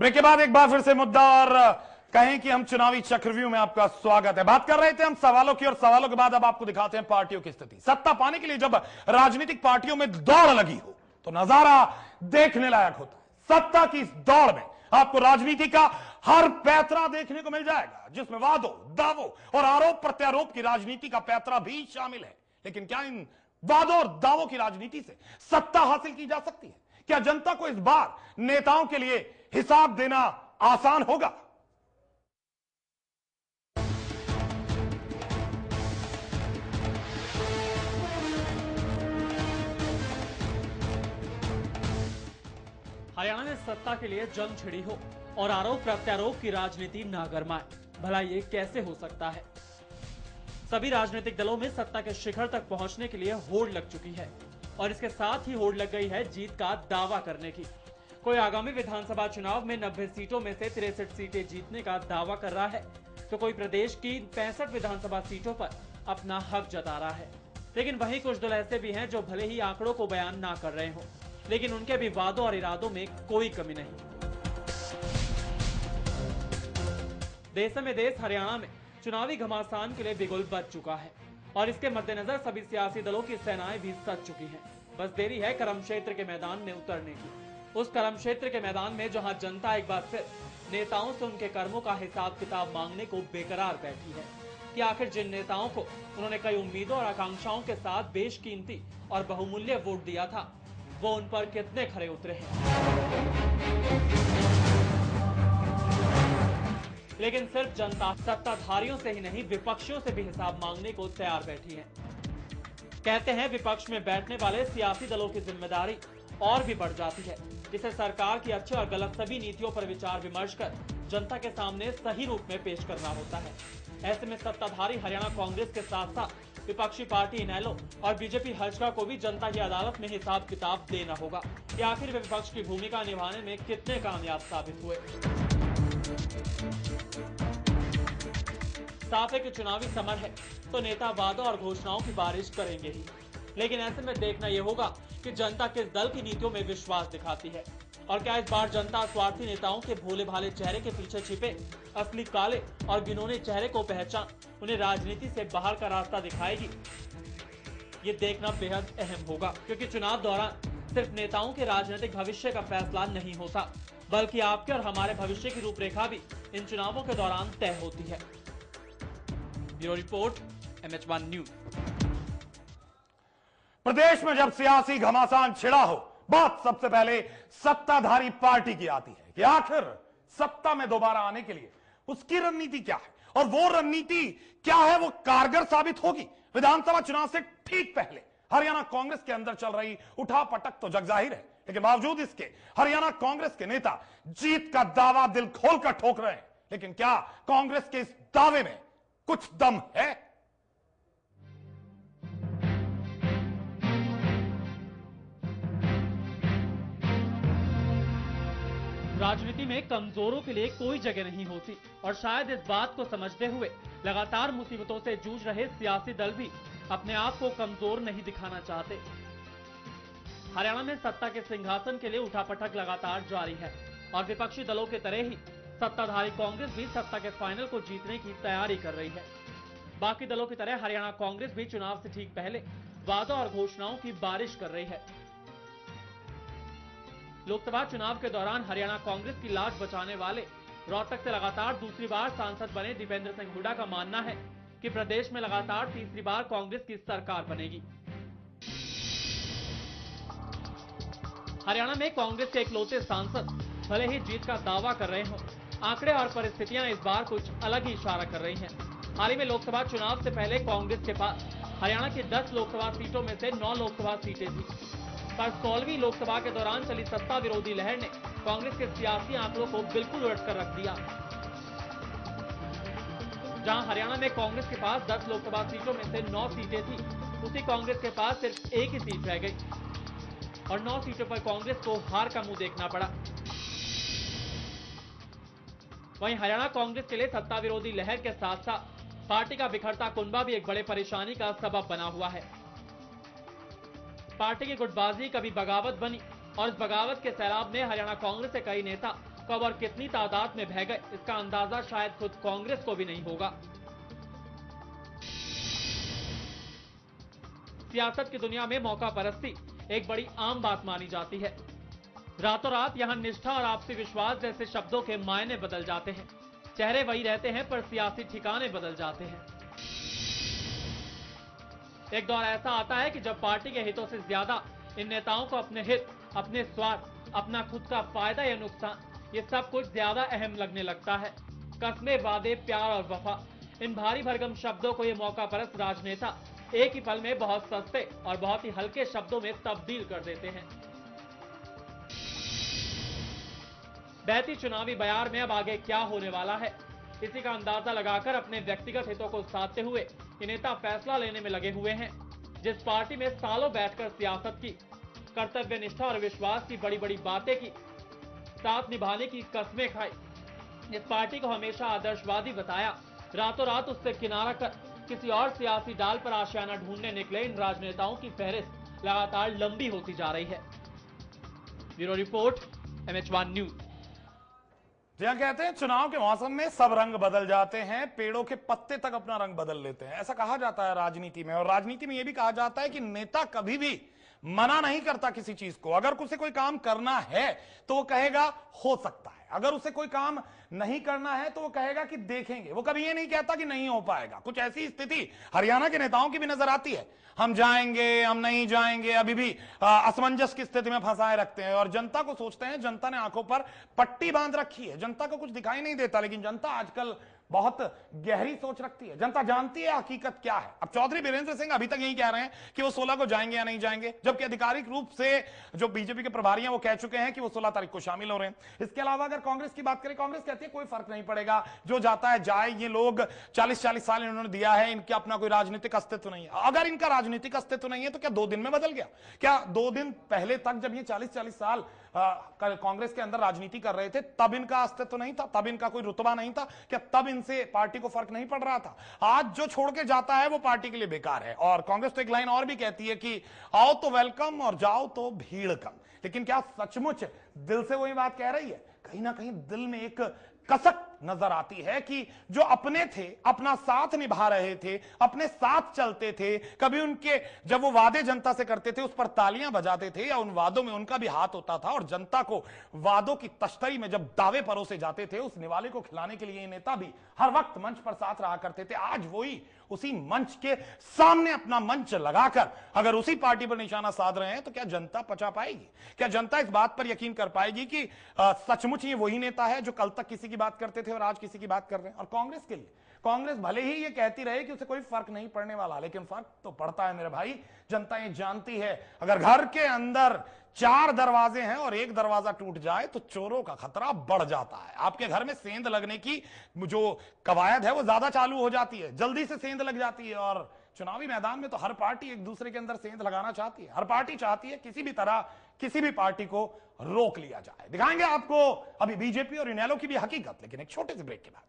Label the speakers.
Speaker 1: Break के बाद एक बार फिर से मुद्दा और कहें कि हम चुनावी चक्रव्यूह में आपका स्वागत है। बात कर रहे थे हम सवालों की और सवालों के बाद अब आपको दिखाते हैं पार्टियों की स्थिति। सत्ता पाने के लिए जब राजनीतिक पार्टियों में दौड़ लगी हो तो नजारा देखने लायक होता है। सत्ता की इस दौड़ में आपको राजनीति का हर पैतरा देखने को मिल जाएगा, जिसमें वादों, दावों और आरोप प्रत्यारोप की राजनीति का पैतरा भी शामिल है। लेकिन क्या इन वादों और दावों की राजनीति से सत्ता हासिल की जा सकती है? क्या जनता को इस बार नेताओं के लिए हिसाब देना आसान होगा?
Speaker 2: हरियाणा में सत्ता के लिए जंग छिड़ी हो और आरोप प्रत्यारोप की राजनीति ना गरमाए, भला ये कैसे हो सकता है? सभी राजनीतिक दलों में सत्ता के शिखर तक पहुंचने के लिए होड़ लग चुकी है और इसके साथ ही होड़ लग गई है जीत का दावा करने की। कोई आगामी विधानसभा चुनाव में 90 सीटों में से 63 सीटें जीतने का दावा कर रहा है, तो कोई प्रदेश की 65 विधानसभा सीटों पर अपना हक जता रहा है। लेकिन वही कुछ दल ऐसे भी हैं जो भले ही आंकड़ों को बयान ना कर रहे हो, लेकिन उनके भी वादों और इरादों में कोई कमी नहीं। देश में देश हरियाणा में चुनावी घमासान के लिए बिगुल बज चुका है और इसके मद्देनजर सभी सियासी दलों की सेनाएं भी सज चुकी हैं। बस देरी है कर्म क्षेत्र के मैदान में उतरने की। उस कर्म क्षेत्र के मैदान में जहां जनता एक बार फिर नेताओं से उनके कर्मों का हिसाब किताब मांगने को बेकरार बैठी है कि आखिर जिन नेताओं को उन्होंने कई उम्मीदों और आकांक्षाओं के साथ बेशकीमती और बहुमूल्य वोट दिया था, वो उन पर कितने खरे उतरे हैं। लेकिन सिर्फ जनता सत्ताधारियों से ही नहीं, विपक्षियों से भी हिसाब मांगने को तैयार बैठी है। कहते हैं विपक्ष में बैठने वाले सियासी दलों की जिम्मेदारी और भी बढ़ जाती है, जिसे सरकार की अच्छे और गलत सभी नीतियों पर विचार विमर्श कर जनता के सामने सही रूप में पेश करना होता है। ऐसे में सत्ताधारी हरियाणा कांग्रेस के साथ साथ विपक्षी पार्टी इनेलो और बीजेपी हजका को भी जनता की अदालत में हिसाब किताब देना होगा कि आखिर वे विपक्ष की भूमिका निभाने में कितने कामयाब साबित हुए। साफ है कि चुनावी समर है तो नेता वादों और घोषणाओं की बारिश करेंगे ही, लेकिन ऐसे में देखना यह होगा कि जनता किस दल की नीतियों में विश्वास दिखाती है और क्या इस बार जनता स्वार्थी नेताओं के भोले भाले चेहरे के पीछे छिपे असली काले और गिनौने चेहरे को पहचान उन्हें राजनीति से बाहर का रास्ता दिखाएगी। ये देखना बेहद अहम होगा, क्योंकि चुनाव दौरान सिर्फ नेताओं के राजनीतिक भविष्य का फैसला नहीं होता, बल्कि आपके और हमारे भविष्य की रूपरेखा भी इन चुनावों के दौरान तय होती है। Bureau report, MH1 news.
Speaker 1: प्रदेश में जब सियासी घमासान छिड़ा हो, बात सबसे पहले सत्ताधारी पार्टी की आती है कि आखिर सत्ता में दोबारा आने के लिए उसकी रणनीति क्या है और वो रणनीति क्या है, वो कारगर साबित होगी। विधानसभा चुनाव से ठीक पहले हरियाणा कांग्रेस के अंदर चल रही उठापटक तो जग जाहिर है, लेकिन बावजूद इसके हरियाणा कांग्रेस के नेता जीत का दावा दिल खोलकर ठोक रहे हैं। लेकिन क्या कांग्रेस के इस दावे में कुछ दम है?
Speaker 2: राजनीति में कमजोरों के लिए कोई जगह नहीं होती और शायद इस बात को समझते हुए लगातार मुसीबतों से जूझ रहे सियासी दल भी अपने आप को कमजोर नहीं दिखाना चाहते। हरियाणा में सत्ता के सिंहासन के लिए उठापटक लगातार जारी है और विपक्षी दलों के तरह ही सत्ताधारी कांग्रेस भी सत्ता के फाइनल को जीतने की तैयारी कर रही है। बाकी दलों की तरह हरियाणा कांग्रेस भी चुनाव से ठीक पहले वादों और घोषणाओं की बारिश कर रही है। लोकसभा चुनाव के दौरान हरियाणा कांग्रेस की लाज बचाने वाले रोहतक से लगातार दूसरी बार सांसद बने दीपेंद्र सिंह हुड्डा का मानना है कि प्रदेश में लगातार तीसरी बार कांग्रेस की सरकार बनेगी। हरियाणा में कांग्रेस के इकलौते सांसद भले ही जीत का दावा कर रहे हों, आंकड़े और परिस्थितियां इस बार कुछ अलग ही इशारा कर रही हैं। हाल ही में लोकसभा चुनाव से पहले कांग्रेस के पास हरियाणा की 10 लोकसभा सीटों में से 9 लोकसभा सीटें थी, पर 16वीं लोकसभा के दौरान चली सत्ता विरोधी लहर ने कांग्रेस के सियासी आंकड़ों को बिल्कुल उलट कर रख दिया। जहां हरियाणा में कांग्रेस के पास 10 लोकसभा सीटों में से 9 सीटें थी, उसी कांग्रेस के पास सिर्फ एक ही सीट रह गई और 9 सीटों पर कांग्रेस को हार का मुंह देखना पड़ा। वहीं हरियाणा कांग्रेस के लिए सत्ता विरोधी लहर के साथ साथ पार्टी का बिखरता कुनबा भी एक बड़े परेशानी का सबब बना हुआ है। पार्टी की गुटबाजी कभी बगावत बनी और इस बगावत के सैलाब में हरियाणा कांग्रेस के कई नेता कब और कितनी तादाद में बह गए, इसका अंदाजा शायद खुद कांग्रेस को भी नहीं होगा। सियासत की दुनिया में मौका परस्ती एक बड़ी आम बात मानी जाती है। रातों रात यहां निष्ठा और आपसी विश्वास जैसे शब्दों के मायने बदल जाते हैं। चेहरे वही रहते हैं पर सियासी ठिकाने बदल जाते हैं। एक दौर ऐसा आता है कि जब पार्टी के हितों से ज्यादा इन नेताओं को अपने हित, अपने स्वार्थ, अपना खुद का फायदा या नुकसान, ये सब कुछ ज्यादा अहम लगने लगता है। कस्में, वादे, प्यार और वफा, इन भारी भरकम शब्दों को ये मौका परस्त राजनेता एक ही पल में बहुत सस्ते और बहुत ही हल्के शब्दों में तब्दील कर देते हैं। बहती चुनावी बयार में अब आगे क्या होने वाला है, इसी का अंदाजा लगाकर अपने व्यक्तिगत हितों को साधते हुए ये नेता फैसला लेने में लगे हुए हैं। जिस पार्टी में सालों बैठकर सियासत की, कर्तव्य निष्ठा और विश्वास की बड़ी बड़ी बातें की, साथ निभाने की कस्में खाई, इस पार्टी को हमेशा आदर्शवादी बताया, रातों रात उससे किनारा कर किसी और सियासी डाल पर आशियाना ढूंढने निकले इन राजनेताओं की फहरिस्त लगातार लंबी होती जा रही है। Bureau report, MH1 news.
Speaker 1: जहां कहते हैं चुनाव के मौसम में सब रंग बदल जाते हैं, पेड़ों के पत्ते तक अपना रंग बदल लेते हैं, ऐसा कहा जाता है राजनीति में। और राजनीति में यह भी कहा जाता है कि नेता कभी भी मना नहीं करता किसी चीज को। अगर उसे कोई काम करना है तो वो कहेगा हो सकता है, अगर उसे कोई काम नहीं करना है तो वो कहेगा कि देखेंगे। वो कभी ये नहीं कहता कि नहीं हो पाएगा। कुछ ऐसी स्थिति हरियाणा के नेताओं की भी नजर आती है। हम जाएंगे, हम नहीं जाएंगे, अभी भी असमंजस की स्थिति में फंसाए रखते हैं और जनता को सोचते हैं। जनता ने आंखों पर पट्टी बांध रखी है, जनता को कुछ दिखाई नहीं देता, लेकिन जनता आजकल बहुत गहरी सोच रखती है। जनता जानती है हकीकत क्या है। अब चौधरी बीरेंद्र सिंह अभी तक यही कह रहे हैं कि वो 16 को जाएंगे या नहीं जाएंगे, जबकि आधिकारिक रूप से जो बीजेपी के प्रभारी हैं वो कह चुके हैं कि वो 16 तारीख को शामिल हो रहे हैं। इसके अलावा अगर कांग्रेस की बात करें, कांग्रेस कहती है कोई फर्क नहीं पड़ेगा, जो जाता है जाए। ये लोग 40-40 साल इन्होंने दिया है, इनका अपना कोई राजनीतिक अस्तित्व नहीं है। अगर इनका राजनीतिक अस्तित्व नहीं है तो क्या 2 दिन में बदल गया? क्या 2 दिन पहले तक जब ये 40-40 साल कांग्रेस के अंदर राजनीति कर रहे थे तब इनका अस्तित्व नहीं था, तब इनका कोई रुतबा नहीं था? क्या तब इनसे पार्टी को फर्क नहीं पड़ रहा था? आज जो छोड़ के जाता है वो पार्टी के लिए बेकार है। और कांग्रेस तो एक लाइन और भी कहती है कि आओ तो वेलकम और जाओ तो भीड़ कम। लेकिन क्या सचमुच दिल से वही बात कह रही है? कहीं ना कहीं दिल में एक कसक नजर आती है कि जो अपने थे, अपना साथ निभा रहे थे, अपने साथ चलते थे, कभी उनके जब वो वादे जनता से करते थे उस पर तालियां बजाते थे या उन वादों में उनका भी हाथ होता था, और जनता को वादों की तश्तरी में जब दावे परोसे जाते थे उस निवाले को खिलाने के लिए ये नेता भी हर वक्त मंच पर साथ रहा करते थे। आज वही उसी मंच के सामने अपना मंच लगाकर अगर उसी पार्टी पर निशाना साध रहे हैं तो क्या जनता पचा पाएगी? क्या जनता इस बात पर यकीन कर पाएगी कि सचमुच ये वही नेता है जो कल तक किसी की बात करते थे और आज किसी की बात कर रहे हैं? और कांग्रेस के लिए, कांग्रेस भले ही ये कहती रहे कि उसे कोई फर्क नहीं पड़ने वाला, लेकिन फर्क तो पड़ता है मेरे भाई। जनता ये जानती है अगर घर के अंदर 4 दरवाजे हैं और एक दरवाजा टूट जाए तो चोरों का खतरा बढ़ जाता है। आपके घर में सेंध लगने की जो कवायद है वो ज्यादा चालू हो जाती है, जल्दी से सेंध लग जाती है। और चुनावी मैदान में तो हर पार्टी एक दूसरे के अंदर सेंध लगाना चाहती है। हर पार्टी चाहती है किसी भी तरह किसी भी पार्टी को रोक लिया जाए। दिखाएंगे आपको अभी बीजेपी और इनेलो की भी हकीकत, लेकिन एक छोटे से ब्रेक के बाद।